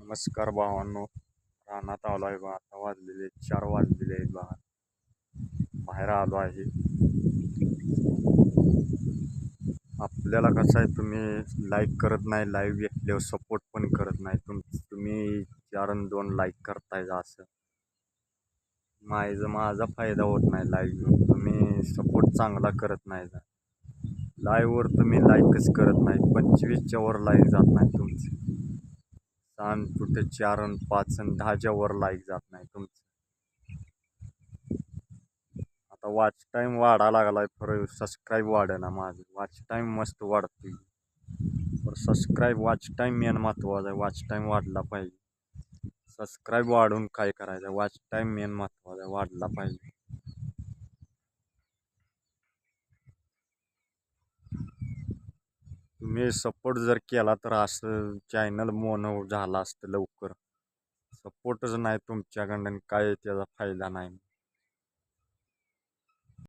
नमस्कार भावांनो. रानात आलो आहे बा. आता वाजलेले 4 वाजलेले आहेत बा. बाहेर आलो आहे. आपल्याला कसं आहे, तुम्ही लाईक करत नाही, लाईव्ह घेतल्यावर सपोर्ट पण करत नाही. तुम्ही 4 अन् 2 लाईक करताय असं माझा फायदा होत नाही. लाईव्ह घेऊन तुम्ही सपोर्ट चांगला करत नाही. लाईव्हवर तुम्ही लाईकच करत नाही. 25च्या वर लाईक जात नाही तुमचे. कुठे 4 अन् 5 अन् 10च्या वर लाईक जात नाही तुमचं. आता वॉच टाईम वाढा लागलाय. खरं सबस्क्राईब वाढेना माझं. वॉच टाईम मस्त वाढतोय. पर सबस्क्राईब वॉच टाईम मेन महत्त्वाचा आहे. वॉच टाईम वाढला पाहिजे. सबस्क्राईब वाढून काय करायचं? वॉच टाईम मेन महत्त्वाचा आहे, वाढला पाहिजे. तुम्ही सपोर्ट जर केला तर असं चॅनल मोनो झाला असतं लवकर. सपोर्टच नाही तुमच्याकडनं, काय त्याचा फायदा नाही.